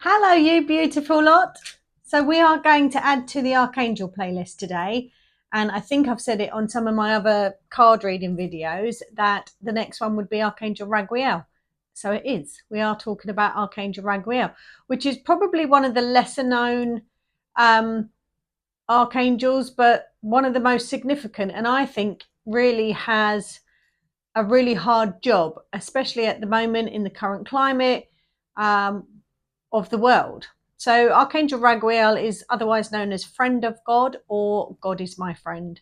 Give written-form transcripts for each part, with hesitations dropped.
Hello, you beautiful lot. So we are going to add to the Archangel playlist today. And I think I've said it on some of my other card reading videos that the next one would be Archangel Raguel. So it is. We are talking about Archangel Raguel, which is probably one of the lesser known archangels, but one of the most significant. And I think really has a really hard job, especially at the moment in the current climate of the world. So Archangel Raguel is otherwise known as Friend of God or God is my friend.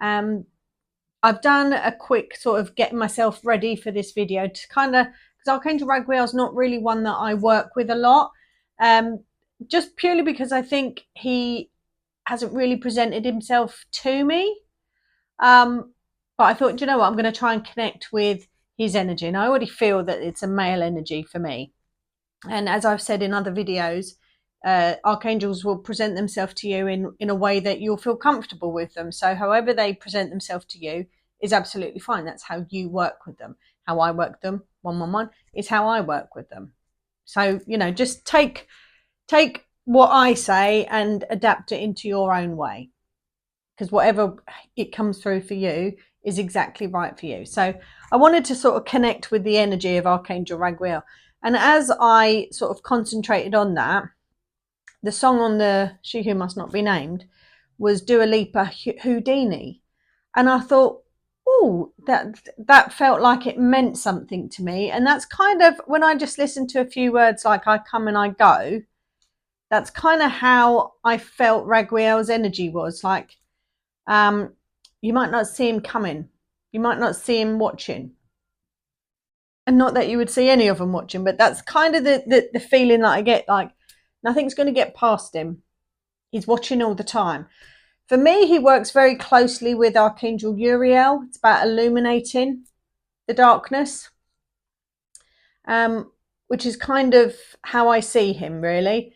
I've done a quick sort of getting myself ready for this video to kind of, because Archangel Raguel is not really one that I work with a lot, just purely because I think he hasn't really presented himself to me. But I thought, you know what, I'm going to try and connect with his energy. And I already feel that it's a male energy for me. And as I've said in other videos, archangels will present themselves to you in a way that you'll feel comfortable with them. So however they present themselves to you is absolutely fine. That's how you work with them. How I work them, 111, is how I work with them. So, you know, just take what I say and adapt it into your own way. Because whatever it comes through for you is exactly right for you. So I wanted to sort of connect with the energy of Archangel Raguel. And as I sort of concentrated on that, the song on the She Who Must Not Be Named was Dua Lipa Houdini. And I thought, oh, that felt like it meant something to me. And that's kind of, when I just listened to a few words like I come and I go, that's kind of how I felt Raguel's energy was. Like, you might not see him coming. You might not see him watching. And not that you would see any of them watching, but that's kind of the feeling that I get, like nothing's going to get past him. He's watching all the time. For me, he works very closely with Archangel Uriel. It's about illuminating the darkness, which is kind of how I see him, really.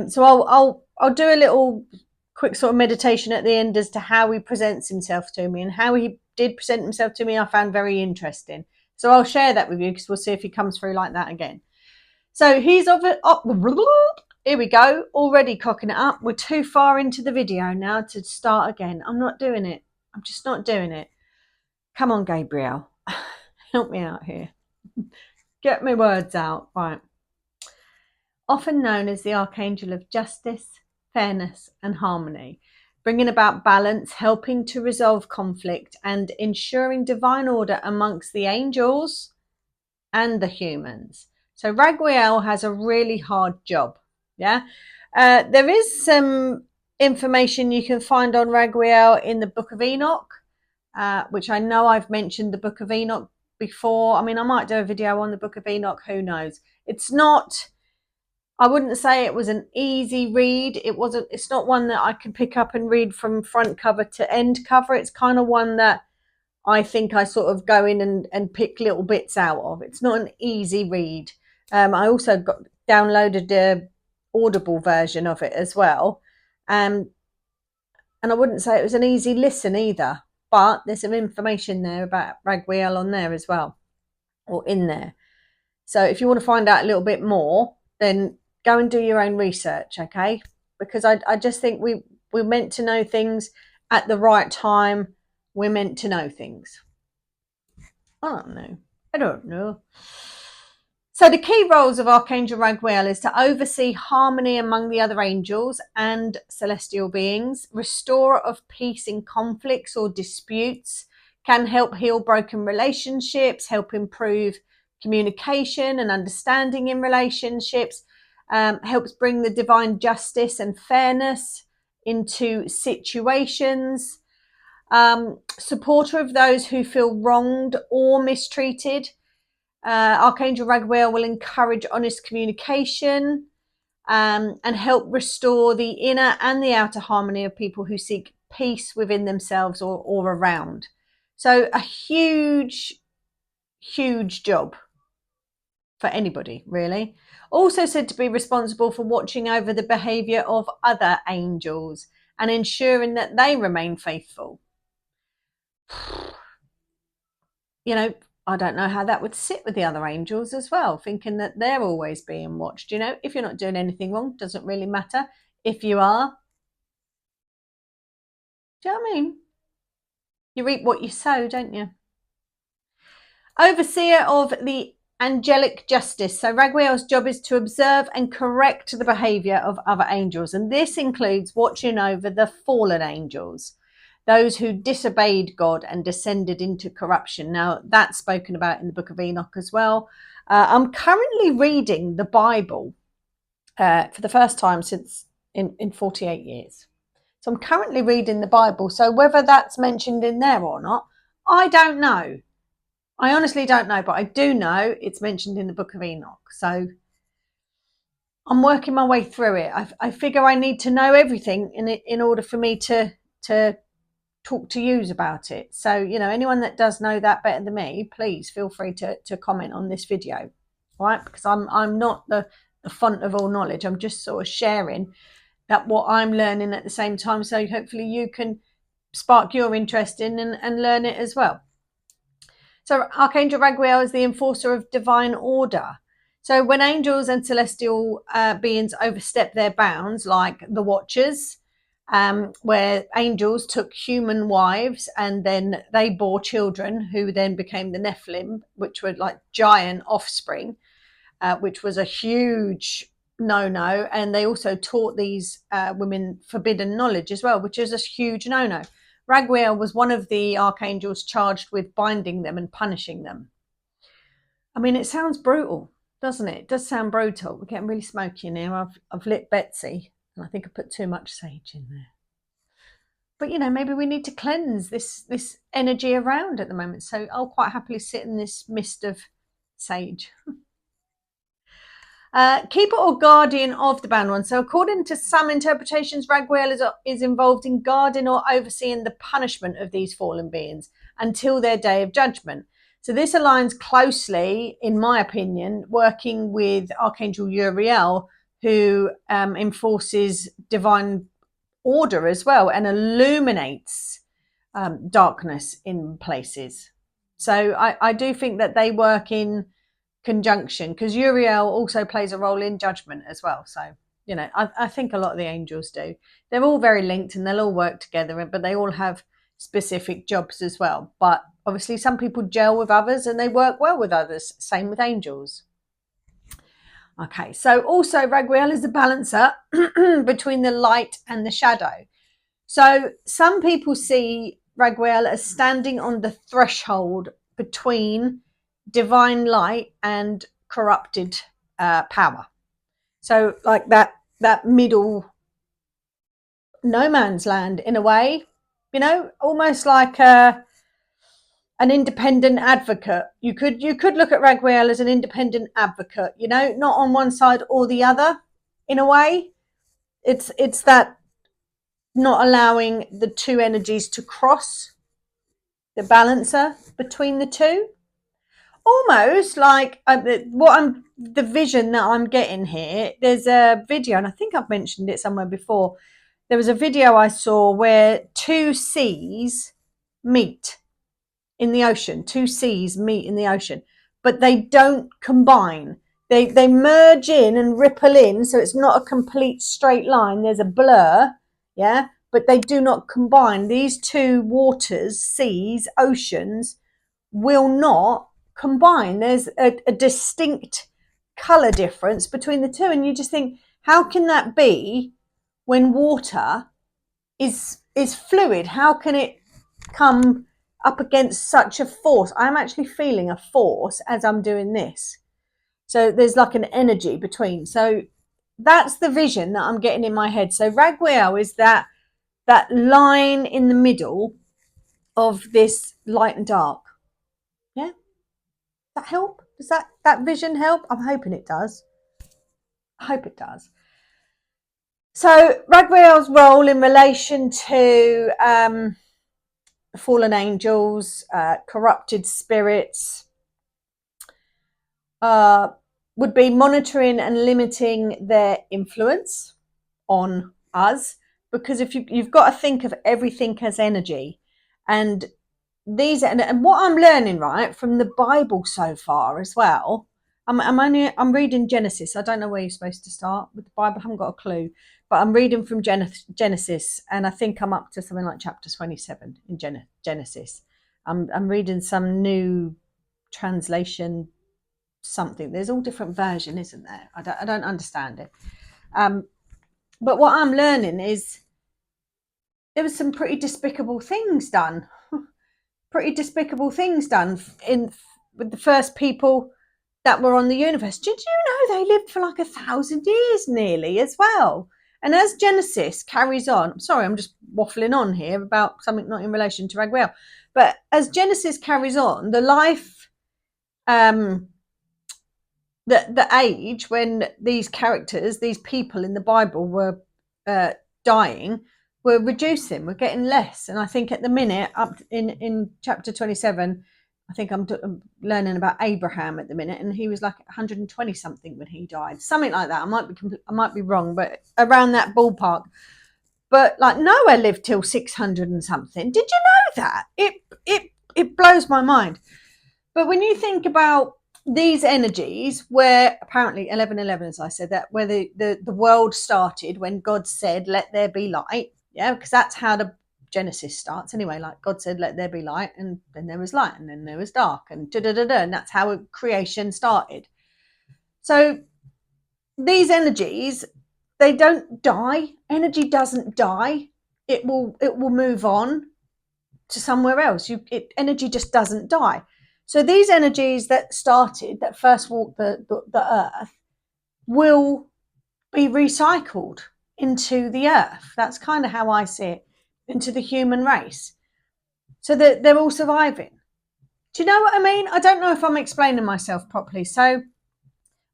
So I'll do a little quick sort of meditation at the end as to how he presents himself to me, and how he did present himself to me I found very interesting. So I'll share that with you because we'll see if he comes through like that again. So he's here we go, already cocking it up. We're too far into the video now to start again. I'm not doing it. I'm just not doing it. Come on, Gabriel. Help me out here. Get my words out. Right. Often known as the Archangel of Justice, Fairness and Harmony, bringing about balance, helping to resolve conflict and ensuring divine order amongst the angels and the humans. So Raguel has a really hard job. Yeah. There is some information you can find on Raguel in the Book of Enoch, which I know I've mentioned the Book of Enoch before. I mean, I might do a video on the Book of Enoch, who knows. It's not, I wouldn't say it was an easy read. It's not one that I could pick up and read from front cover to end cover. It's kind of one that I think I sort of go in and pick little bits out of. It's not an easy read. I also downloaded the Audible version of it as well. And I wouldn't say it was an easy listen either, but there's some information there about Raguel on there as well, or in there. So if you want to find out a little bit more, then go and do your own research, okay? Because I just think we're meant to know things at the right time. We're meant to know things. I don't know. So the key roles of Archangel Raguel is to oversee harmony among the other angels and celestial beings, restorer of peace in conflicts or disputes, can help heal broken relationships, help improve communication and understanding in relationships, helps bring the divine justice and fairness into situations, supporter of those who feel wronged or mistreated. Archangel Raguel will encourage honest communication and help restore the inner and the outer harmony of people who seek peace within themselves or around. So a huge, huge job for anybody, really. Also said to be responsible for watching over the behaviour of other angels and ensuring that they remain faithful. You know, I don't know how that would sit with the other angels as well, thinking that they're always being watched. You know, if you're not doing anything wrong, doesn't really matter. If you are, do you know what I mean? You reap what you sow, don't you? Overseer of the angelic justice. So Raguel's job is to observe and correct the behavior of other angels. And this includes watching over the fallen angels, those who disobeyed God and descended into corruption. Now, that's spoken about in the book of Enoch as well. I'm currently reading the Bible for the first time since in 48 years. So I'm currently reading the Bible. So whether that's mentioned in there or not, I don't know. I honestly don't know, but I do know it's mentioned in the book of Enoch. So I'm working my way through it. I figure I need to know everything in order for me to talk to you about it. So, you know, anyone that does know that better than me, please feel free to comment on this video, right? Because I'm not the font of all knowledge. I'm just sort of sharing that what I'm learning at the same time. So hopefully you can spark your interest in and learn it as well. So Archangel Raguel is the enforcer of divine order. So when angels and celestial beings overstep their bounds, like the Watchers, where angels took human wives and then they bore children who then became the Nephilim, which were like giant offspring, which was a huge no-no. And they also taught these women forbidden knowledge as well, which is a huge no-no. Raguel was one of the archangels charged with binding them and punishing them. I mean, it sounds brutal, doesn't it? It does sound brutal. We're getting really smoky in here. I've lit Betsy, and I think I put too much sage in there. But, you know, maybe we need to cleanse this energy around at the moment. So I'll quite happily sit in this mist of sage. Keeper or guardian of the bound one. So according to some interpretations, Raguel is involved in guarding or overseeing the punishment of these fallen beings until their day of judgment. So this aligns closely, in my opinion, working with Archangel Uriel, who enforces divine order as well and illuminates darkness in places. So I do think that they work in conjunction, because Uriel also plays a role in judgment as well. So, you know, I think a lot of the angels do. They're all very linked and they'll all work together, but they all have specific jobs as well. But obviously some people gel with others and they work well with others. Same with angels. Okay, so also Raguel is the balancer between the light and the shadow. So some people see Raguel as standing on the threshold between divine light and corrupted power. So like that middle no man's land in a way, you know, almost like an independent advocate. You could look at Raguel as an independent advocate, you know, not on one side or the other in a way. It's that not allowing the two energies to cross, the balancer between the two. Almost like the vision that I'm getting here. There's a video, and I think I've mentioned it somewhere before. There was a video I saw where two seas meet in the ocean. Two seas meet in the ocean, but they don't combine. They merge in and ripple in, so it's not a complete straight line. There's a blur, yeah, but they do not combine. These two waters, seas, oceans, will not combine. There's a distinct color difference between the two, and you just think, how can that be when water is fluid? How can it come up against such a force? I'm actually feeling a force as I'm doing this, so there's like an energy between. So that's the vision that I'm getting in my head. So Raguel is that line in the middle of this light and dark. Yeah, that help? Does that vision help? I'm hoping it does. I hope it does. So Raguel's role in relation to fallen angels, corrupted spirits, would be monitoring and limiting their influence on us. Because if you've got to think of everything as energy, and these, and what I'm learning, right, from the Bible so far as well. I'm reading Genesis. I don't know where you're supposed to start with the Bible. I haven't got a clue, but I'm reading from Genesis, and I think I'm up to something like chapter 27 in Genesis. I'm reading some new translation, something. There's all different version, isn't there? I don't understand it. But what I'm learning is there was some pretty despicable things done. Pretty despicable things done with the first people that were on the universe. Did you know they lived for like 1,000 years nearly as well? And as Genesis carries on, sorry, I'm just waffling on here about something not in relation to Raguel, but as Genesis carries on, the life, the age when these characters, these people in the Bible were dying, were reducing, we're getting less. And I think at the minute, up in chapter 27, I think I'm learning about Abraham at the minute, and he was like 120 something when he died, something like that. I might be wrong, but around that ballpark. But like Noah lived till 600 and something. Did you know that? It blows my mind. But when you think about these energies, where apparently 11:11, as I said, that where the world started when God said, "Let there be light." Yeah, because that's how the Genesis starts anyway. Like God said, "Let there be light," and then there was light, and then there was dark, and and that's how creation started. So these energies, they don't die. Energy doesn't die. It will move on to somewhere else. Energy just doesn't die. So these energies that started, that first walked the earth, will be recycled into the earth. That's kind of how I see it, into the human race. So that they're all surviving. Do you know what I mean? I don't know if I'm explaining myself properly. So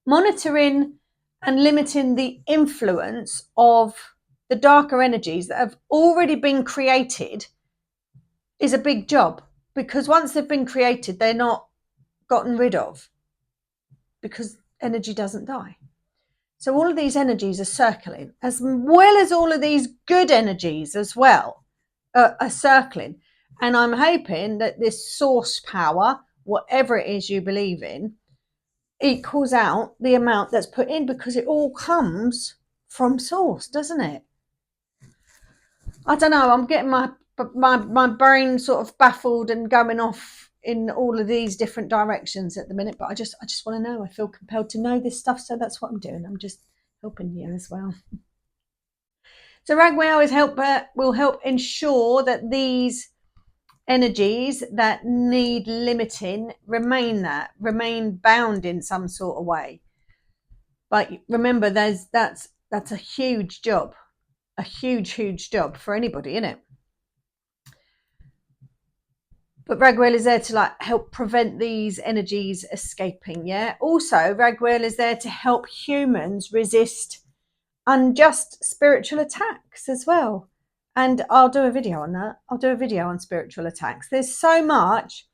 monitoring and limiting the influence of the darker energies that have already been created is a big job, because once they've been created, they're not gotten rid of, because energy doesn't die. So all of these energies are circling, as well as all of these good energies as well are circling. And I'm hoping that this source power, whatever it is you believe in, equals out the amount that's put in, because it all comes from source, doesn't it? I don't know. I'm getting my brain sort of baffled and going off in all of these different directions at the minute, but I just want to know. I feel compelled to know this stuff, so that's what I'm doing. I'm just helping you as well. So Raguel will help ensure that these energies that need limiting remain bound in some sort of way. But remember, that's a huge job, a huge job for anybody, isn't it? But Raguel is there to like help prevent these energies escaping. Yeah. Also, Raguel is there to help humans resist unjust spiritual attacks as well. And I'll do a video on that. I'll do a video on spiritual attacks. There's so much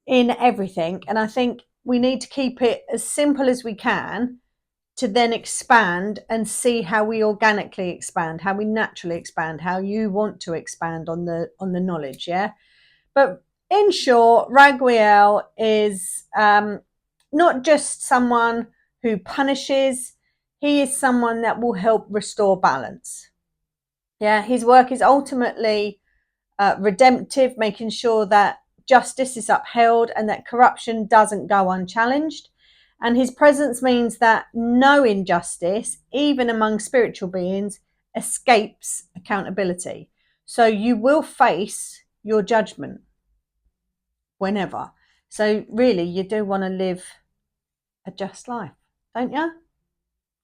in everything, and I think we need to keep it as simple as we can to then expand and see how we organically expand, how we naturally expand, how you want to expand on the knowledge. Yeah. But in short, Raguel is not just someone who punishes. He is someone that will help restore balance. Yeah, his work is ultimately redemptive, making sure that justice is upheld and that corruption doesn't go unchallenged. And his presence means that no injustice, even among spiritual beings, escapes accountability. So you will face your judgment whenever. So really, you do want to live a just life, don't you?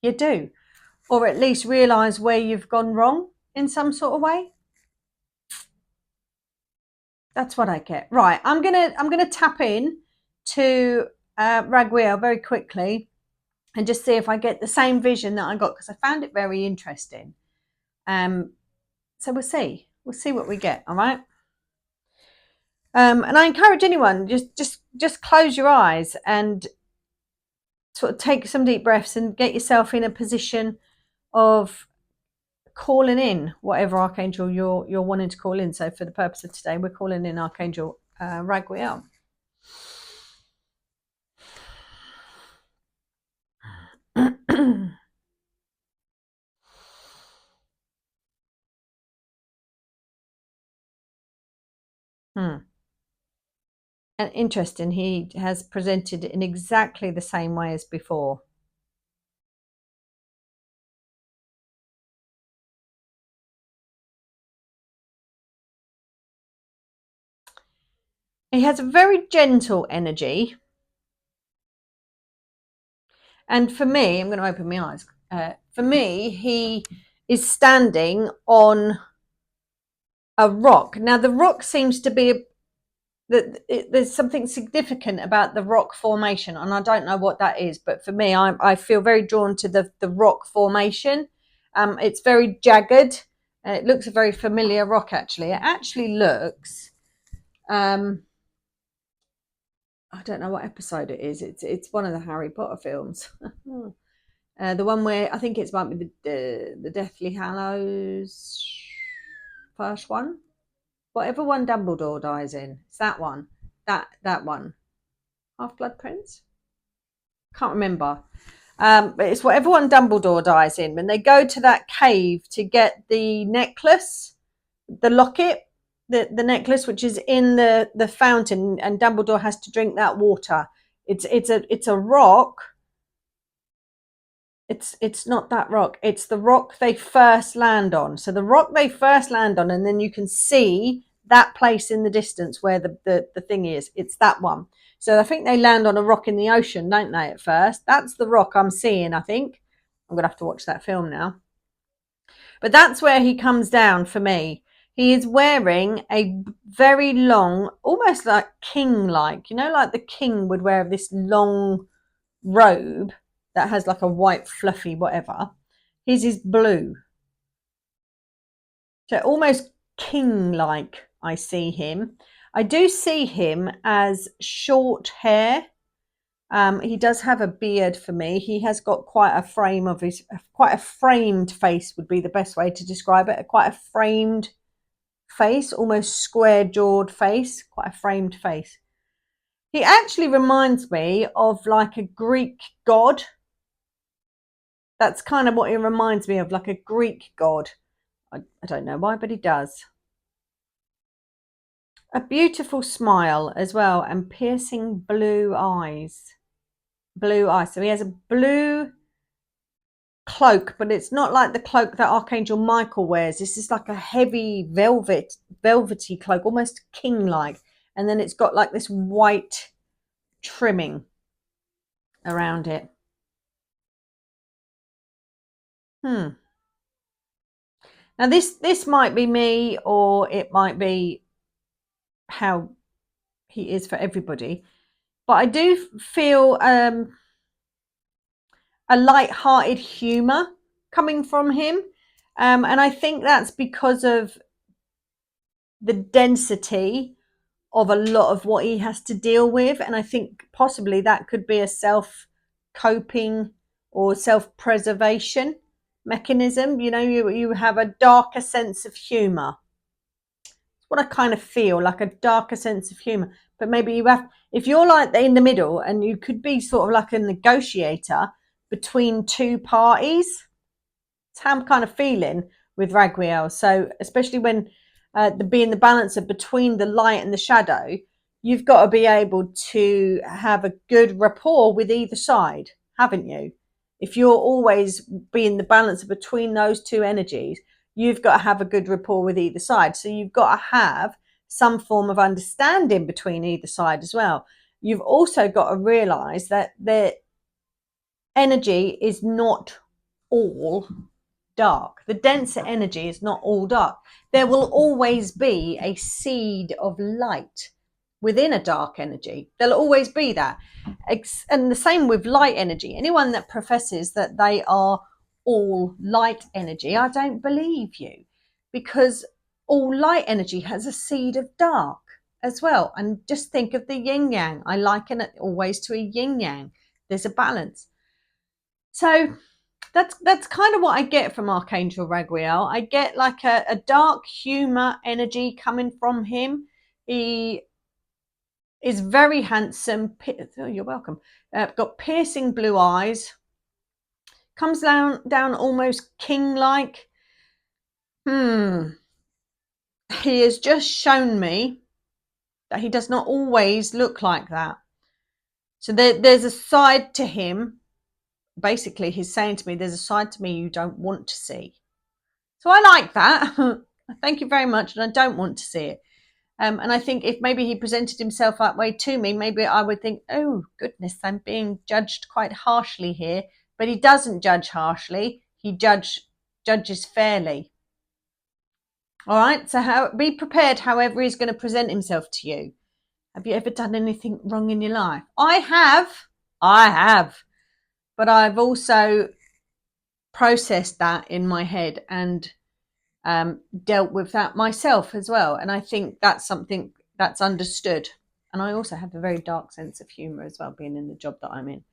You do. Or at least realise where you've gone wrong in some sort of way. That's what I get. Right, I'm gonna tap in to Raguel very quickly and just see if I get the same vision that I got, because I found it very interesting. So we'll see what we get. All right. And I encourage anyone, just close your eyes and sort of take some deep breaths and get yourself in a position of calling in whatever archangel you're wanting to call in. So for the purpose of today, we're calling in Archangel Raguel. And interesting, he has presented in exactly the same way as before. He has a very gentle energy. And for me, I'm going to open my eyes. For me, he is standing on a rock. Now, the rock seems to be there's something significant about the rock formation, and I don't know what that is, but for me, I feel very drawn to the rock formation. It's very jagged. It looks a very familiar rock, actually. It actually looks, I don't know what episode it is. It's one of the Harry Potter films. The one where I think it's might be the Deathly Hallows first one. Whatever one Dumbledore dies in. It's that one. That one. Half-Blood Prince? Can't remember. But it's whatever one Dumbledore dies in. When they go to that cave to get the necklace, the locket, the necklace, which is in the fountain, and Dumbledore has to drink that water. It's a rock. It's not that rock. It's the rock they first land on. So the rock they first land on, and then you can see that place in the distance where the thing is. It's that one. So I think they land on a rock in the ocean, don't they, at first? That's the rock I'm seeing, I think. I'm going to have to watch that film now. But that's where he comes down for me. He is wearing a very long, almost like king-like, like the king would wear this long robe that has like a white fluffy whatever. His is blue. So almost king-like I see him. I do see him as short hair. He does have a beard for me. He has got quite a framed face would be the best way to describe it. Quite a framed face, almost square-jawed face, quite a framed face. He actually reminds me of like a Greek god. That's kind of what he reminds me of, like a Greek god. I don't know why, but he does. A beautiful smile as well, and piercing blue eyes. Blue eyes. So he has a blue cloak, but it's not like the cloak that Archangel Michael wears. This is like a heavy velvety cloak, almost king-like. And then it's got like this white trimming around it. Now this might be me, or it might be how he is for everybody. But I do feel a light-hearted humour coming from him. And I think that's because of the density of a lot of what he has to deal with. And I think possibly that could be a self-coping or self-preservation mechanism. You have a darker sense of humour. It's what I kind of feel, like a darker sense of humour. But maybe you have, if you're like in the middle, and you could be sort of like a negotiator between two parties. It's how I'm kind of feeling with Raguel. So especially when being the balancer between the light and the shadow, you've got to be able to have a good rapport with either side, haven't you? If you're always being the balancer between those two energies, you've got to have a good rapport with either side. So you've got to have some form of understanding between either side as well. You've also got to realize that their energy is not all dark. The denser energy is not all dark. There will always be a seed of light within a dark energy. There'll always be that. And the same with light energy. Anyone that professes that they are all light energy, I don't believe you, because all light energy has a seed of dark as well. And just think of the yin yang. I liken it always to a yin yang. There's a balance. So that's kind of what I get from Archangel Raguel. I get like a dark humor energy coming from him. He is very handsome. Oh, you're welcome. Got piercing blue eyes. Comes down almost king-like. He has just shown me that he does not always look like that. So there's a side to him. Basically, he's saying to me, there's a side to me you don't want to see. So I like that. Thank you very much. And I don't want to see it. And I think if maybe he presented himself that way to me, maybe I would think, oh, goodness, I'm being judged quite harshly here. But he doesn't judge harshly. He judges fairly. All right. So be prepared however he's going to present himself to you. Have you ever done anything wrong in your life? I have. But I've also processed that in my head and dealt with that myself as well. And I think that's something that's understood. And I also have a very dark sense of humor as well, being in the job that I'm in.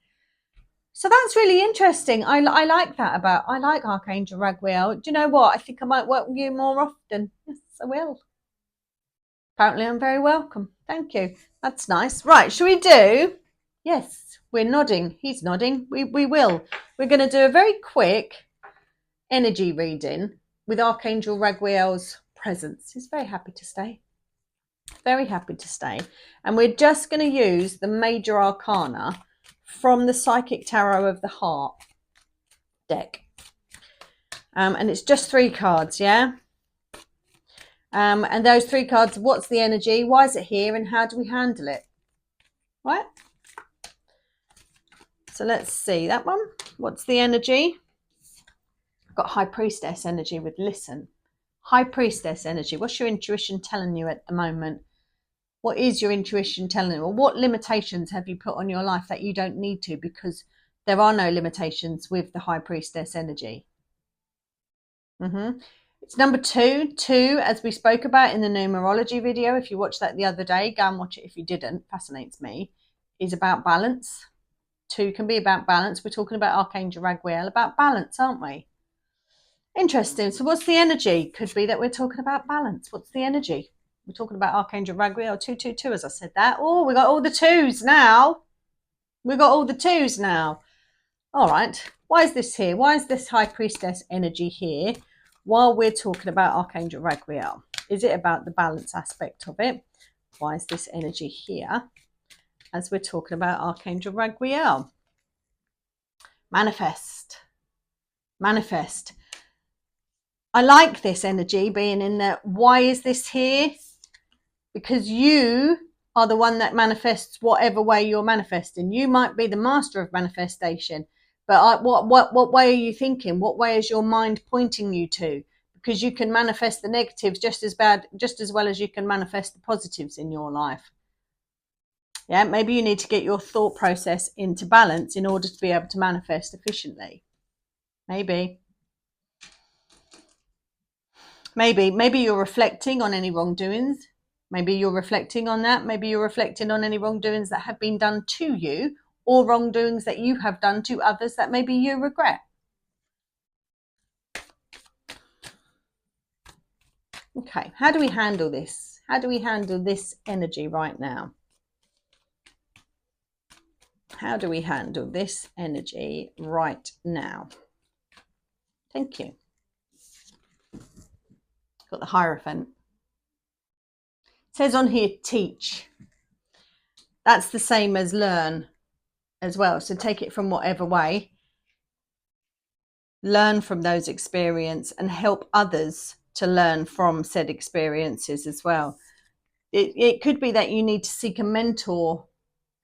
So that's really interesting. I like that I like Archangel Raguel. Do you know what? I think I might work with you more often. Yes, I will. Apparently I'm very welcome. Thank you. That's nice. Right, shall we do? Yes, we're nodding. He's nodding. We will. We're going to do a very quick energy reading with Archangel Raguel's presence. He's very happy to stay. Very happy to stay. And we're just going to use the Major Arcana from the Psychic Tarot of the Heart deck. And it's just 3 cards, yeah? And those 3 cards, what's the energy? Why is it here? And how do we handle it? Right? So let's see that one. What's the energy? I've got High Priestess energy with listen. High Priestess energy. What's your intuition telling you at the moment? What is your intuition telling you? Or what limitations have you put on your life that you don't need to, because there are no limitations with the High Priestess energy? It's number 2. 2, as we spoke about in the numerology video. If you watched that the other day, go and watch it if you didn't. Fascinates me. Is about balance. 2 can be about balance. We're talking about Archangel Raguel, about balance, aren't we? Interesting. So what's the energy? Could be that we're talking about balance. What's the energy? We're talking about Archangel Raguel, 222, as I said that. Oh, we got all the 2s now. All right. Why is this here? Why is this High Priestess energy here while we're talking about Archangel Raguel? Is it about the balance aspect of it? Why is this energy here as we're talking about Archangel Raguel? Manifest. I like this energy being in there. Why is this here? Because you are the one that manifests whatever way you're manifesting. You might be the master of manifestation, but what way are you thinking? What way is your mind pointing you to? Because you can manifest the negatives just as well as you can manifest the positives in your life. Yeah, maybe you need to get your thought process into balance in order to be able to manifest efficiently. Maybe you're reflecting on any wrongdoings. Maybe you're reflecting on that. Maybe you're reflecting on any wrongdoings that have been done to you, or wrongdoings that you have done to others that maybe you regret. Okay, how do we handle this? How do we handle this energy right now? How do we handle this energy right now? Thank you. Got the Hierophant. It says on here, teach. That's the same as learn as well. So take it from whatever way. Learn from those experiences and help others to learn from said experiences as well. It could be that you need to seek a mentor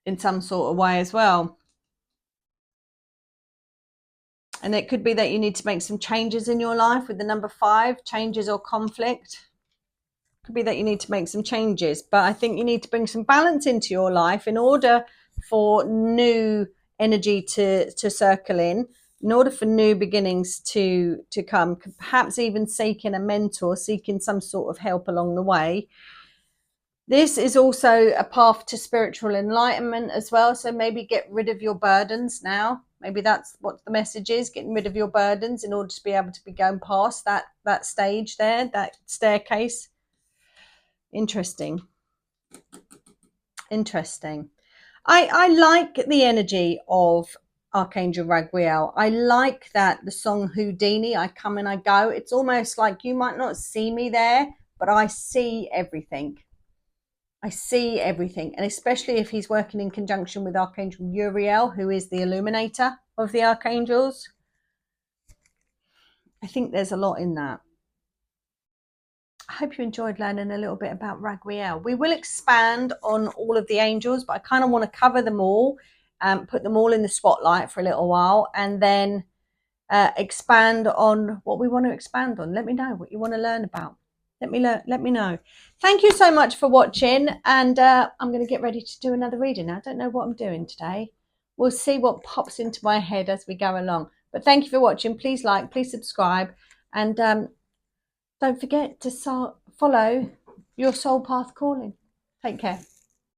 in some sort of way as well. And it could be that you need to make some changes in your life with the number 5, changes or conflict. Could be that you need to make some changes, but I think you need to bring some balance into your life in order for new energy to circle in order for new beginnings to come, perhaps even seeking a mentor, seeking some sort of help along the way. This is also a path to spiritual enlightenment as well. So maybe get rid of your burdens now. Maybe that's what the message is, getting rid of your burdens in order to be able to be going past that stage there, that staircase. Interesting. Interesting. I like the energy of Archangel Raguel. I like that the song Houdini, I come and I go. It's almost like you might not see me there, but I see everything. I see everything. And especially if he's working in conjunction with Archangel Uriel, who is the illuminator of the archangels. I think there's a lot in that. I hope you enjoyed learning a little bit about Raguel. We will expand on all of the angels, but I kind of want to cover them all, put them all in the spotlight for a little while, and then expand on what we want to expand on. Let me know what you want to learn about. Let me know. Thank you so much for watching, and I'm going to get ready to do another reading now. I don't know what I'm doing today. We'll see what pops into my head as we go along. But thank you for watching. Please like, please subscribe, and don't forget to follow your soul path calling. Take care.